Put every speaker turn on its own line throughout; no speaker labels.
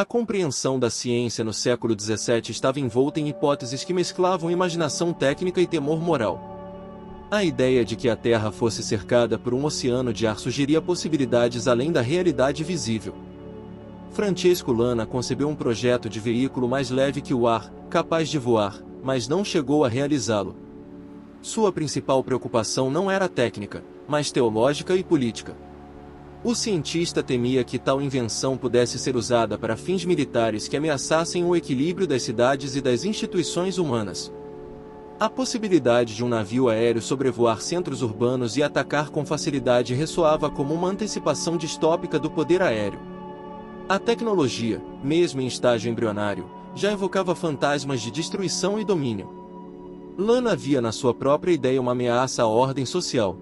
A compreensão da ciência no século XVII estava envolta em hipóteses que mesclavam imaginação técnica e temor moral. A ideia de que a Terra fosse cercada por um oceano de ar sugeria possibilidades além da realidade visível. Francesco Lana concebeu um projeto de veículo mais leve que o ar, capaz de voar, mas não chegou a realizá-lo. Sua principal preocupação não era técnica, mas teológica e política. O cientista temia que tal invenção pudesse ser usada para fins militares que ameaçassem o equilíbrio das cidades e das instituições humanas. A possibilidade de um navio aéreo sobrevoar centros urbanos e atacar com facilidade ressoava como uma antecipação distópica do poder aéreo. A tecnologia, mesmo em estágio embrionário, já evocava fantasmas de destruição e domínio. Lana via na sua própria ideia uma ameaça à ordem social.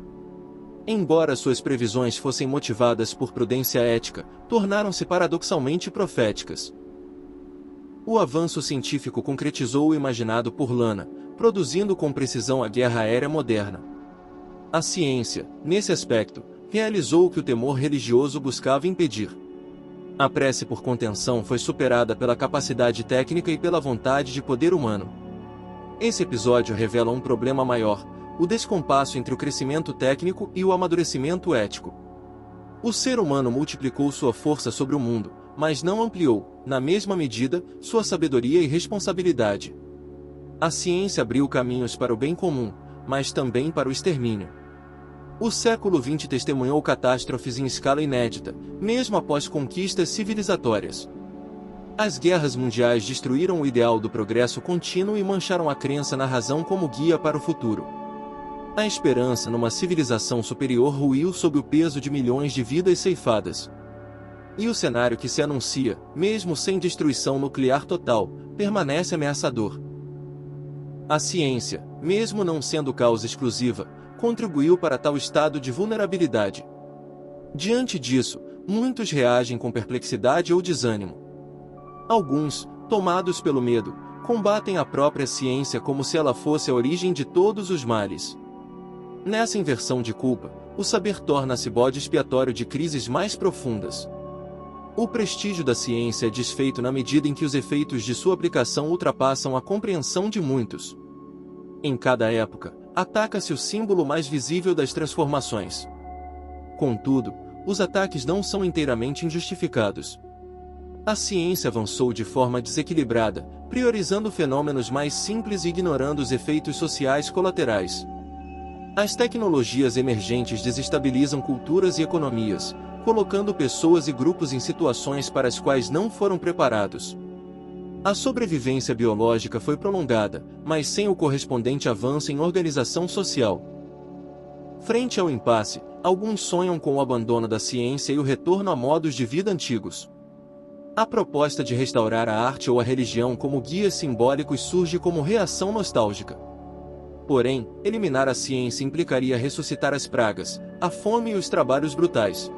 Embora suas previsões fossem motivadas por prudência ética, tornaram-se paradoxalmente proféticas. O avanço científico concretizou o imaginado por Lana, produzindo com precisão a guerra aérea moderna. A ciência, nesse aspecto, realizou o que o temor religioso buscava impedir. A prece por contenção foi superada pela capacidade técnica e pela vontade de poder humano. Esse episódio revela um problema maior: o descompasso entre o crescimento técnico e o amadurecimento ético. O ser humano multiplicou sua força sobre o mundo, mas não ampliou, na mesma medida, sua sabedoria e responsabilidade. A ciência abriu caminhos para o bem comum, mas também para o extermínio. O século XX testemunhou catástrofes em escala inédita, mesmo após conquistas civilizatórias. As guerras mundiais destruíram o ideal do progresso contínuo e mancharam a crença na razão como guia para o futuro. A esperança numa civilização superior ruiu sob o peso de milhões de vidas ceifadas. E o cenário que se anuncia, mesmo sem destruição nuclear total, permanece ameaçador. A ciência, mesmo não sendo causa exclusiva, contribuiu para tal estado de vulnerabilidade. Diante disso, muitos reagem com perplexidade ou desânimo. Alguns, tomados pelo medo, combatem a própria ciência como se ela fosse a origem de todos os males. Nessa inversão de culpa, o saber torna-se bode expiatório de crises mais profundas. O prestígio da ciência é desfeito na medida em que os efeitos de sua aplicação ultrapassam a compreensão de muitos. Em cada época, ataca-se o símbolo mais visível das transformações. Contudo, os ataques não são inteiramente injustificados. A ciência avançou de forma desequilibrada, priorizando fenômenos mais simples e ignorando os efeitos sociais colaterais. As tecnologias emergentes desestabilizam culturas e economias, colocando pessoas e grupos em situações para as quais não foram preparados. A sobrevivência biológica foi prolongada, mas sem o correspondente avanço em organização social. Frente ao impasse, alguns sonham com o abandono da ciência e o retorno a modos de vida antigos. A proposta de restaurar a arte ou a religião como guias simbólicos surge como reação nostálgica. Porém, eliminar a ciência implicaria ressuscitar as pragas, a fome e os trabalhos brutais.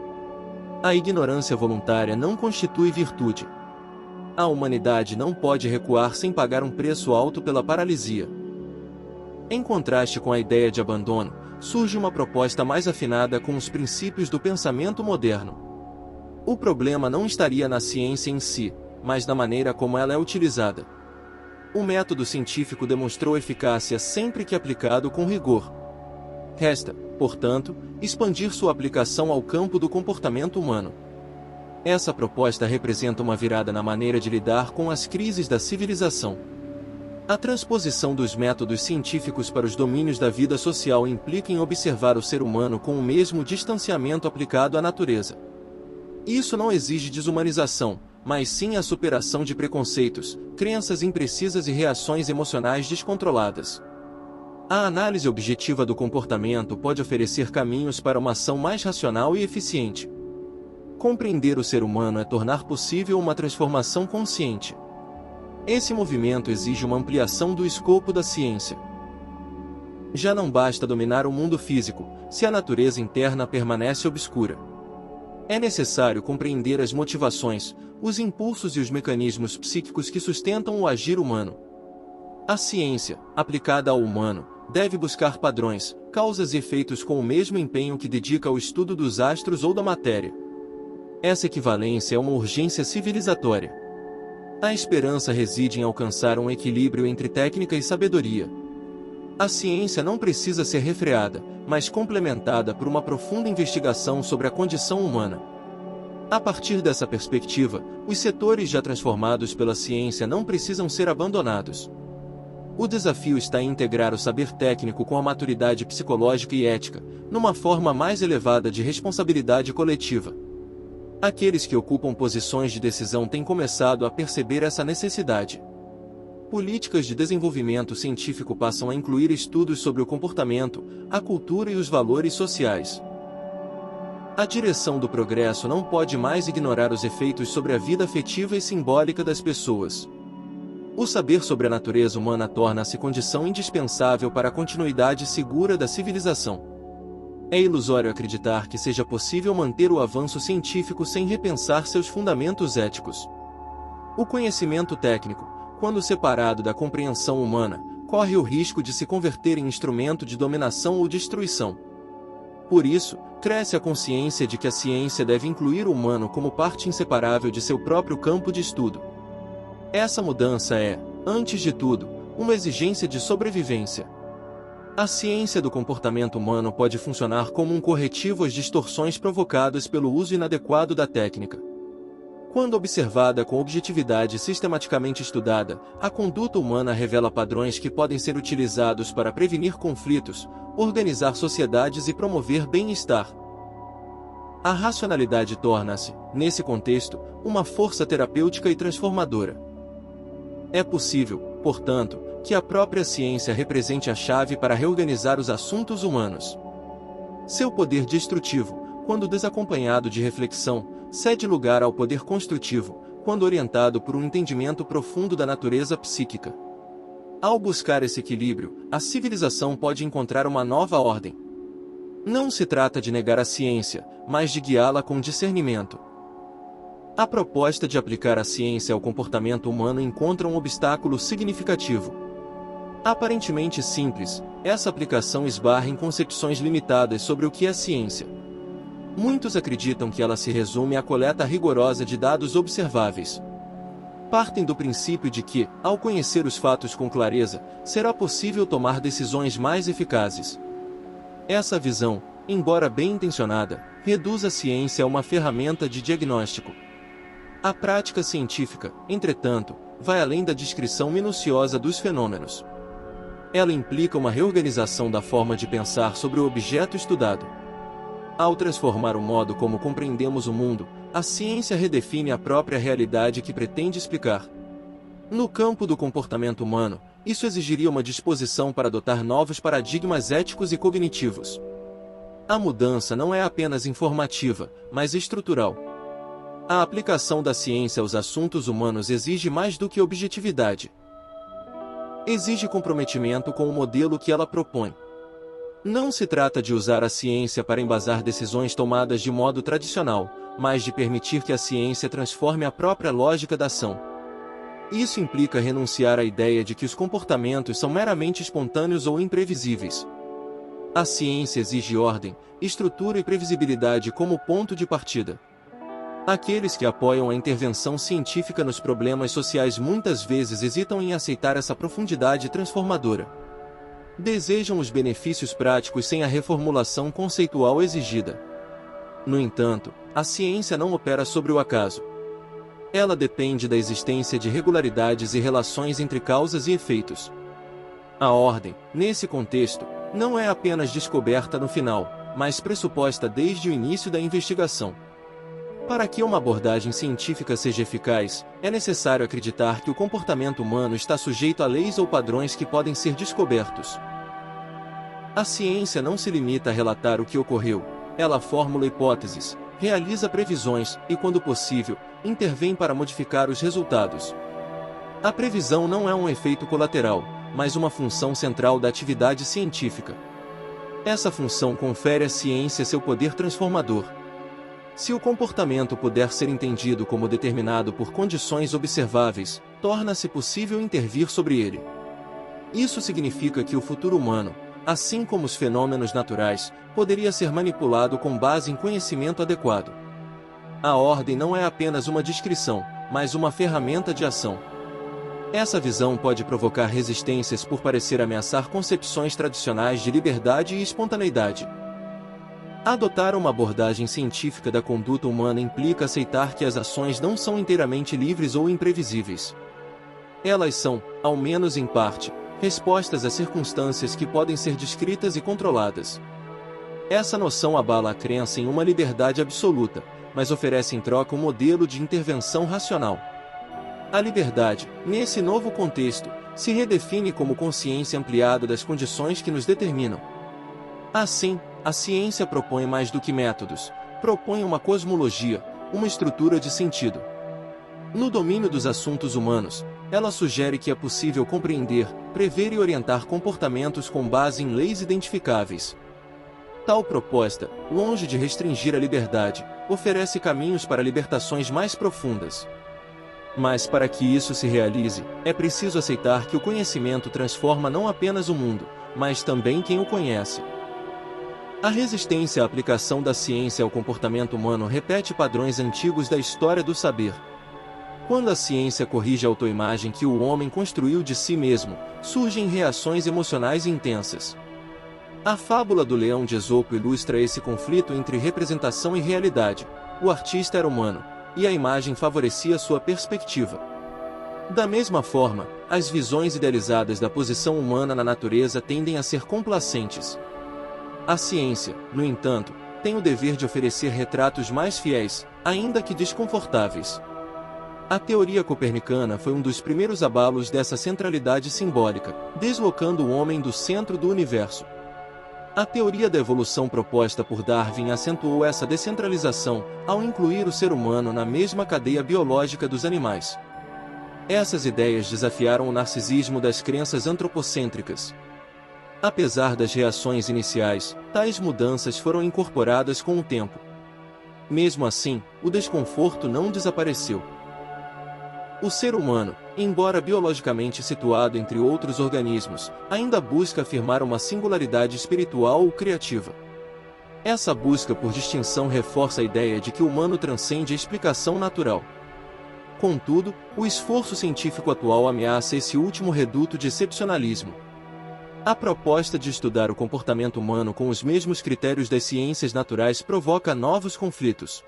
A ignorância voluntária não constitui virtude. A humanidade não pode recuar sem pagar um preço alto pela paralisia. Em contraste com a ideia de abandono, surge uma proposta mais afinada com os princípios do pensamento moderno. O problema não estaria na ciência em si, mas na maneira como ela é utilizada. O método científico demonstrou eficácia sempre que aplicado com rigor. Resta, portanto, expandir sua aplicação ao campo do comportamento humano. Essa proposta representa uma virada na maneira de lidar com as crises da civilização. A transposição dos métodos científicos para os domínios da vida social implica em observar o ser humano com o mesmo distanciamento aplicado à natureza. Isso não exige desumanização, mas sim a superação de preconceitos, crenças imprecisas e reações emocionais descontroladas. A análise objetiva do comportamento pode oferecer caminhos para uma ação mais racional e eficiente. Compreender o ser humano é tornar possível uma transformação consciente. Esse movimento exige uma ampliação do escopo da ciência. Já não basta dominar o mundo físico, se a natureza interna permanece obscura. É necessário compreender as motivações, os impulsos e os mecanismos psíquicos que sustentam o agir humano. A ciência, aplicada ao humano, deve buscar padrões, causas e efeitos com o mesmo empenho que dedica ao estudo dos astros ou da matéria. Essa equivalência é uma urgência civilizatória. A esperança reside em alcançar um equilíbrio entre técnica e sabedoria. A ciência não precisa ser refreada, mas complementada por uma profunda investigação sobre a condição humana. A partir dessa perspectiva, os setores já transformados pela ciência não precisam ser abandonados. O desafio está em integrar o saber técnico com a maturidade psicológica e ética, numa forma mais elevada de responsabilidade coletiva. Aqueles que ocupam posições de decisão têm começado a perceber essa necessidade. Políticas de desenvolvimento científico passam a incluir estudos sobre o comportamento, a cultura e os valores sociais. A direção do progresso não pode mais ignorar os efeitos sobre a vida afetiva e simbólica das pessoas. O saber sobre a natureza humana torna-se condição indispensável para a continuidade segura da civilização. É ilusório acreditar que seja possível manter o avanço científico sem repensar seus fundamentos éticos. O conhecimento técnico, quando separado da compreensão humana, corre o risco de se converter em instrumento de dominação ou destruição. Por isso, cresce a consciência de que a ciência deve incluir o humano como parte inseparável de seu próprio campo de estudo. Essa mudança é, antes de tudo, uma exigência de sobrevivência. A ciência do comportamento humano pode funcionar como um corretivo às distorções provocadas pelo uso inadequado da técnica. Quando observada com objetividade e sistematicamente estudada, a conduta humana revela padrões que podem ser utilizados para prevenir conflitos, organizar sociedades e promover bem-estar. A racionalidade torna-se, nesse contexto, uma força terapêutica e transformadora. É possível, portanto, que a própria ciência represente a chave para reorganizar os assuntos humanos. Seu poder destrutivo, quando desacompanhado de reflexão, cede lugar ao poder construtivo, quando orientado por um entendimento profundo da natureza psíquica. Ao buscar esse equilíbrio, a civilização pode encontrar uma nova ordem. Não se trata de negar a ciência, mas de guiá-la com discernimento. A proposta de aplicar a ciência ao comportamento humano encontra um obstáculo significativo. Aparentemente simples, essa aplicação esbarra em concepções limitadas sobre o que é ciência. Muitos acreditam que ela se resume à coleta rigorosa de dados observáveis. Partem do princípio de que, ao conhecer os fatos com clareza, será possível tomar decisões mais eficazes. Essa visão, embora bem intencionada, reduz a ciência a uma ferramenta de diagnóstico. A prática científica, entretanto, vai além da descrição minuciosa dos fenômenos. Ela implica uma reorganização da forma de pensar sobre o objeto estudado. Ao transformar o modo como compreendemos o mundo, a ciência redefine a própria realidade que pretende explicar. No campo do comportamento humano, isso exigiria uma disposição para adotar novos paradigmas éticos e cognitivos. A mudança não é apenas informativa, mas estrutural. A aplicação da ciência aos assuntos humanos exige mais do que objetividade. Exige comprometimento com o modelo que ela propõe. Não se trata de usar a ciência para embasar decisões tomadas de modo tradicional, mas de permitir que a ciência transforme a própria lógica da ação. Isso implica renunciar à ideia de que os comportamentos são meramente espontâneos ou imprevisíveis. A ciência exige ordem, estrutura e previsibilidade como ponto de partida. Aqueles que apoiam a intervenção científica nos problemas sociais muitas vezes hesitam em aceitar essa profundidade transformadora. Desejam os benefícios práticos sem a reformulação conceitual exigida. No entanto, a ciência não opera sobre o acaso. Ela depende da existência de regularidades e relações entre causas e efeitos. A ordem, nesse contexto, não é apenas descoberta no final, mas pressuposta desde o início da investigação. Para que uma abordagem científica seja eficaz, é necessário acreditar que o comportamento humano está sujeito a leis ou padrões que podem ser descobertos. A ciência não se limita a relatar o que ocorreu, ela formula hipóteses, realiza previsões e, quando possível, intervém para modificar os resultados. A previsão não é um efeito colateral, mas uma função central da atividade científica. Essa função confere à ciência seu poder transformador. Se o comportamento puder ser entendido como determinado por condições observáveis, torna-se possível intervir sobre ele. Isso significa que o futuro humano, assim como os fenômenos naturais, poderia ser manipulado com base em conhecimento adequado. A ordem não é apenas uma descrição, mas uma ferramenta de ação. Essa visão pode provocar resistências por parecer ameaçar concepções tradicionais de liberdade e espontaneidade. Adotar uma abordagem científica da conduta humana implica aceitar que as ações não são inteiramente livres ou imprevisíveis. Elas são, ao menos em parte, respostas a circunstâncias que podem ser descritas e controladas. Essa noção abala a crença em uma liberdade absoluta, mas oferece em troca um modelo de intervenção racional. A liberdade, nesse novo contexto, se redefine como consciência ampliada das condições que nos determinam. Assim, a ciência propõe mais do que métodos, propõe uma cosmologia, uma estrutura de sentido. No domínio dos assuntos humanos, ela sugere que é possível compreender, prever e orientar comportamentos com base em leis identificáveis. Tal proposta, longe de restringir a liberdade, oferece caminhos para libertações mais profundas. Mas para que isso se realize, é preciso aceitar que o conhecimento transforma não apenas o mundo, mas também quem o conhece. A resistência à aplicação da ciência ao comportamento humano repete padrões antigos da história do saber. Quando a ciência corrige a autoimagem que o homem construiu de si mesmo, surgem reações emocionais intensas. A fábula do leão de Esopo ilustra esse conflito entre representação e realidade. O artista era humano, e a imagem favorecia sua perspectiva. Da mesma forma, as visões idealizadas da posição humana na natureza tendem a ser complacentes. A ciência, no entanto, tem o dever de oferecer retratos mais fiéis, ainda que desconfortáveis. A teoria copernicana foi um dos primeiros abalos dessa centralidade simbólica, deslocando o homem do centro do universo. A teoria da evolução proposta por Darwin acentuou essa descentralização, ao incluir o ser humano na mesma cadeia biológica dos animais. Essas ideias desafiaram o narcisismo das crenças antropocêntricas. Apesar das reações iniciais, tais mudanças foram incorporadas com o tempo. Mesmo assim, o desconforto não desapareceu. O ser humano, embora biologicamente situado entre outros organismos, ainda busca afirmar uma singularidade espiritual ou criativa. Essa busca por distinção reforça a ideia de que o humano transcende a explicação natural. Contudo, o esforço científico atual ameaça esse último reduto de excepcionalismo. A proposta de estudar o comportamento humano com os mesmos critérios das ciências naturais provoca novos conflitos.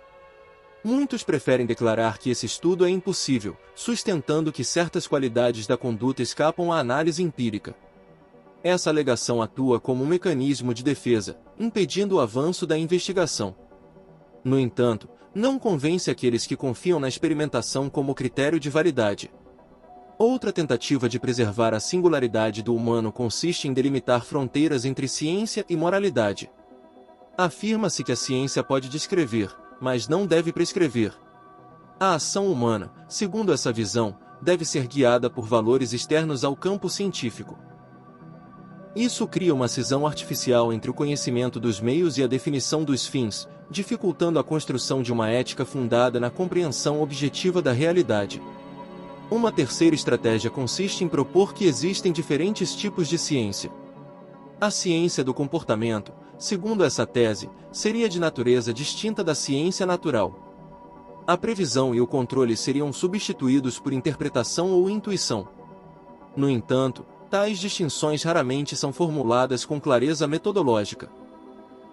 Muitos preferem declarar que esse estudo é impossível, sustentando que certas qualidades da conduta escapam à análise empírica. Essa alegação atua como um mecanismo de defesa, impedindo o avanço da investigação. No entanto, não convence aqueles que confiam na experimentação como critério de validade. Outra tentativa de preservar a singularidade do humano consiste em delimitar fronteiras entre ciência e moralidade. Afirma-se que a ciência pode descrever, mas não deve prescrever. A ação humana, segundo essa visão, deve ser guiada por valores externos ao campo científico. Isso cria uma cisão artificial entre o conhecimento dos meios e a definição dos fins, dificultando a construção de uma ética fundada na compreensão objetiva da realidade. Uma terceira estratégia consiste em propor que existem diferentes tipos de ciência. A ciência do comportamento, segundo essa tese, seria de natureza distinta da ciência natural. A previsão e o controle seriam substituídos por interpretação ou intuição. No entanto, tais distinções raramente são formuladas com clareza metodológica.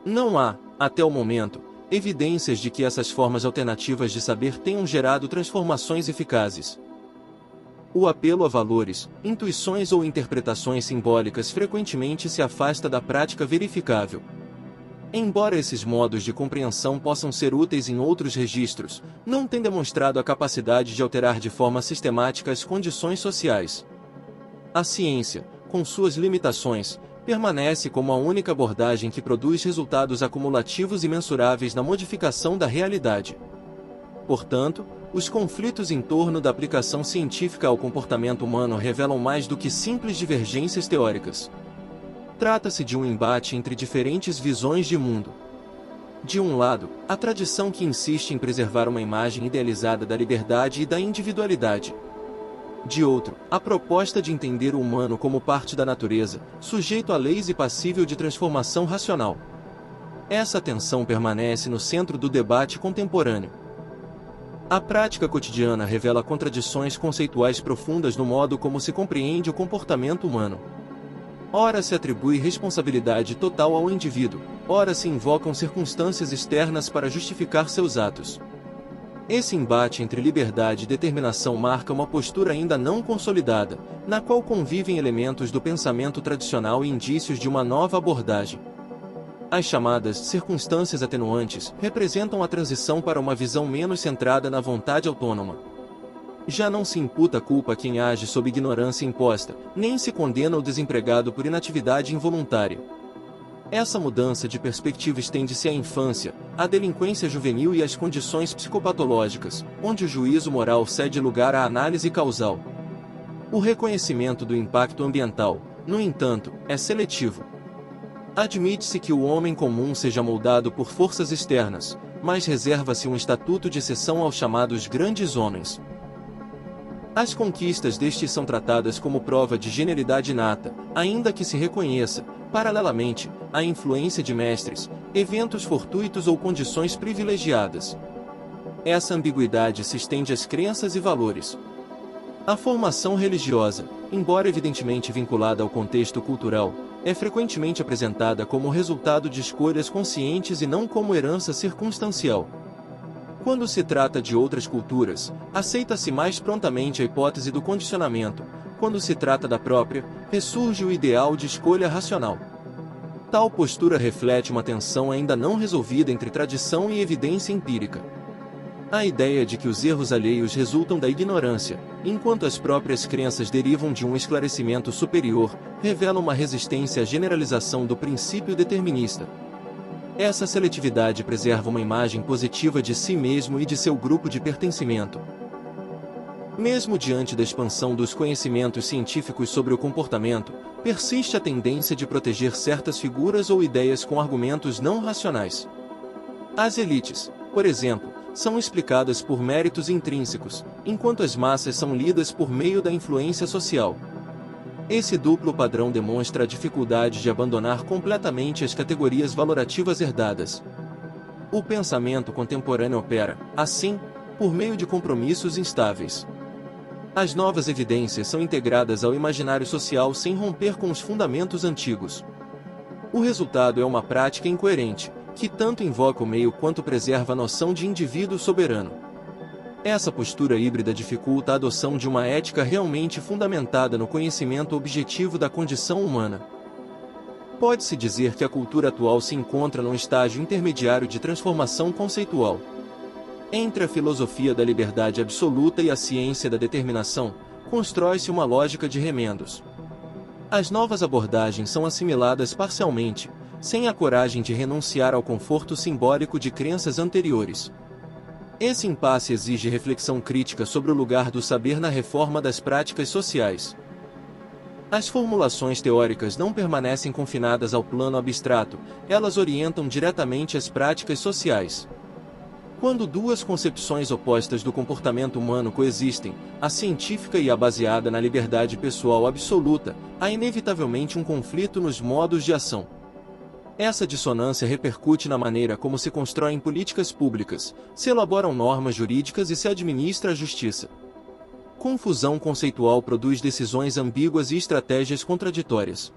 Não há, até o momento, evidências de que essas formas alternativas de saber tenham gerado transformações eficazes. O apelo a valores, intuições ou interpretações simbólicas frequentemente se afasta da prática verificável. Embora esses modos de compreensão possam ser úteis em outros registros, não têm demonstrado a capacidade de alterar de forma sistemática as condições sociais. A ciência, com suas limitações, permanece como a única abordagem que produz resultados acumulativos e mensuráveis na modificação da realidade. Portanto, os conflitos em torno da aplicação científica ao comportamento humano revelam mais do que simples divergências teóricas. Trata-se de um embate entre diferentes visões de mundo. De um lado, a tradição que insiste em preservar uma imagem idealizada da liberdade e da individualidade. De outro, a proposta de entender o humano como parte da natureza, sujeito a leis e passível de transformação racional. Essa tensão permanece no centro do debate contemporâneo. A prática cotidiana revela contradições conceituais profundas no modo como se compreende o comportamento humano. Ora se atribui responsabilidade total ao indivíduo, ora se invocam circunstâncias externas para justificar seus atos. Esse embate entre liberdade e determinação marca uma postura ainda não consolidada, na qual convivem elementos do pensamento tradicional e indícios de uma nova abordagem. As chamadas circunstâncias atenuantes representam a transição para uma visão menos centrada na vontade autônoma. Já não se imputa culpa a quem age sob ignorância imposta, nem se condena o desempregado por inatividade involuntária. Essa mudança de perspectiva estende-se à infância, à delinquência juvenil e às condições psicopatológicas, onde o juízo moral cede lugar à análise causal. O reconhecimento do impacto ambiental, no entanto, é seletivo. Admite-se que o homem comum seja moldado por forças externas, mas reserva-se um estatuto de exceção aos chamados grandes homens. As conquistas destes são tratadas como prova de genialidade inata, ainda que se reconheça, paralelamente, a influência de mestres, eventos fortuitos ou condições privilegiadas. Essa ambiguidade se estende às crenças e valores. A formação religiosa, embora evidentemente vinculada ao contexto cultural, é frequentemente apresentada como resultado de escolhas conscientes e não como herança circunstancial. Quando se trata de outras culturas, aceita-se mais prontamente a hipótese do condicionamento. Quando se trata da própria, ressurge o ideal de escolha racional. Tal postura reflete uma tensão ainda não resolvida entre tradição e evidência empírica. A ideia de que os erros alheios resultam da ignorância, enquanto as próprias crenças derivam de um esclarecimento superior, revela uma resistência à generalização do princípio determinista. Essa seletividade preserva uma imagem positiva de si mesmo e de seu grupo de pertencimento. Mesmo diante da expansão dos conhecimentos científicos sobre o comportamento, persiste a tendência de proteger certas figuras ou ideias com argumentos não racionais. As elites, por exemplo, são explicadas por méritos intrínsecos, enquanto as massas são lidas por meio da influência social. Esse duplo padrão demonstra a dificuldade de abandonar completamente as categorias valorativas herdadas. O pensamento contemporâneo opera, assim, por meio de compromissos instáveis. As novas evidências são integradas ao imaginário social sem romper com os fundamentos antigos. O resultado é uma prática incoerente, que tanto invoca o meio quanto preserva a noção de indivíduo soberano. Essa postura híbrida dificulta a adoção de uma ética realmente fundamentada no conhecimento objetivo da condição humana. Pode-se dizer que a cultura atual se encontra num estágio intermediário de transformação conceitual. Entre a filosofia da liberdade absoluta e a ciência da determinação, constrói-se uma lógica de remendos. As novas abordagens são assimiladas parcialmente, sem a coragem de renunciar ao conforto simbólico de crenças anteriores. Esse impasse exige reflexão crítica sobre o lugar do saber na reforma das práticas sociais. As formulações teóricas não permanecem confinadas ao plano abstrato, elas orientam diretamente as práticas sociais. Quando duas concepções opostas do comportamento humano coexistem, a científica e a baseada na liberdade pessoal absoluta, há inevitavelmente um conflito nos modos de ação. Essa dissonância repercute na maneira como se constroem políticas públicas, se elaboram normas jurídicas e se administra a justiça. Confusão conceitual produz decisões ambíguas e estratégias contraditórias.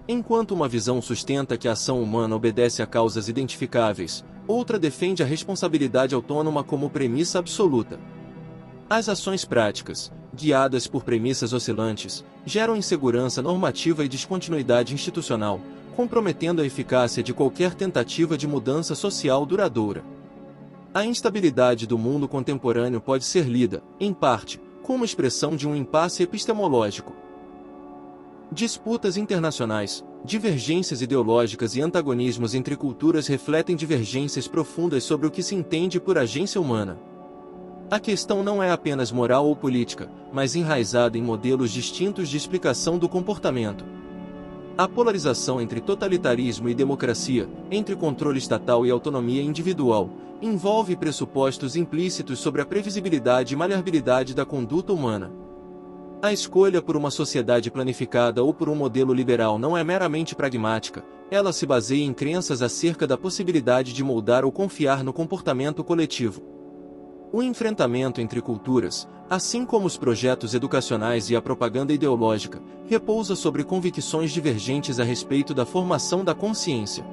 Enquanto uma visão sustenta que a ação humana obedece a causas identificáveis, outra defende a responsabilidade autônoma como premissa absoluta. As ações práticas, guiadas por premissas oscilantes, geram insegurança normativa e descontinuidade institucional, comprometendo a eficácia de qualquer tentativa de mudança social duradoura. A instabilidade do mundo contemporâneo pode ser lida, em parte, como expressão de um impasse epistemológico. Disputas internacionais, divergências ideológicas e antagonismos entre culturas refletem divergências profundas sobre o que se entende por agência humana. A questão não é apenas moral ou política, mas enraizada em modelos distintos de explicação do comportamento. A polarização entre totalitarismo e democracia, entre controle estatal e autonomia individual, envolve pressupostos implícitos sobre a previsibilidade e maleabilidade da conduta humana. A escolha por uma sociedade planificada ou por um modelo liberal não é meramente pragmática, ela se baseia em crenças acerca da possibilidade de moldar ou confiar no comportamento coletivo. O enfrentamento entre culturas, assim como os projetos educacionais e a propaganda ideológica, repousa sobre convicções divergentes a respeito da formação da consciência.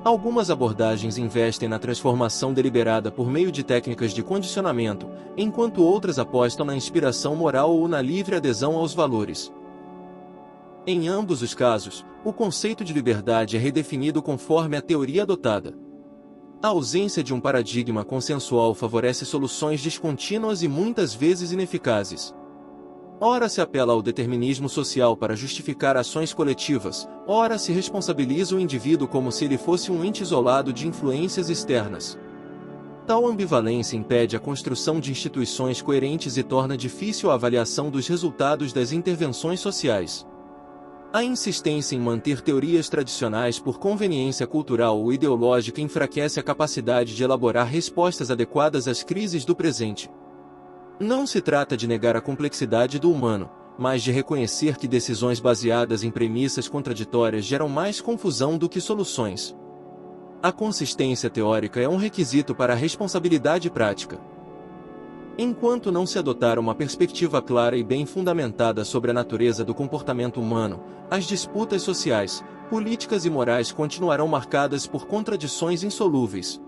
Algumas abordagens investem na transformação deliberada por meio de técnicas de condicionamento, enquanto outras apostam na inspiração moral ou na livre adesão aos valores. Em ambos os casos, o conceito de liberdade é redefinido conforme a teoria adotada. A ausência de um paradigma consensual favorece soluções descontínuas e muitas vezes ineficazes. Ora se apela ao determinismo social para justificar ações coletivas, ora se responsabiliza o indivíduo como se ele fosse um ente isolado de influências externas. Tal ambivalência impede a construção de instituições coerentes e torna difícil a avaliação dos resultados das intervenções sociais. A insistência em manter teorias tradicionais por conveniência cultural ou ideológica enfraquece a capacidade de elaborar respostas adequadas às crises do presente. Não se trata de negar a complexidade do humano, mas de reconhecer que decisões baseadas em premissas contraditórias geram mais confusão do que soluções. A consistência teórica é um requisito para a responsabilidade prática. Enquanto não se adotar uma perspectiva clara e bem fundamentada sobre a natureza do comportamento humano, as disputas sociais, políticas e morais continuarão marcadas por contradições insolúveis.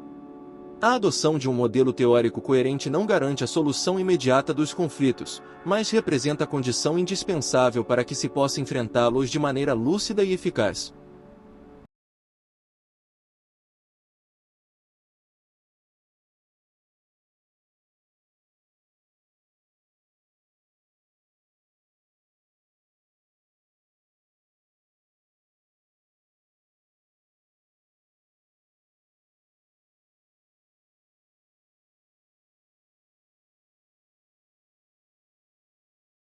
A adoção de um modelo teórico coerente não garante a solução imediata dos conflitos, mas representa a condição indispensável para que se possa enfrentá-los de maneira lúcida e eficaz.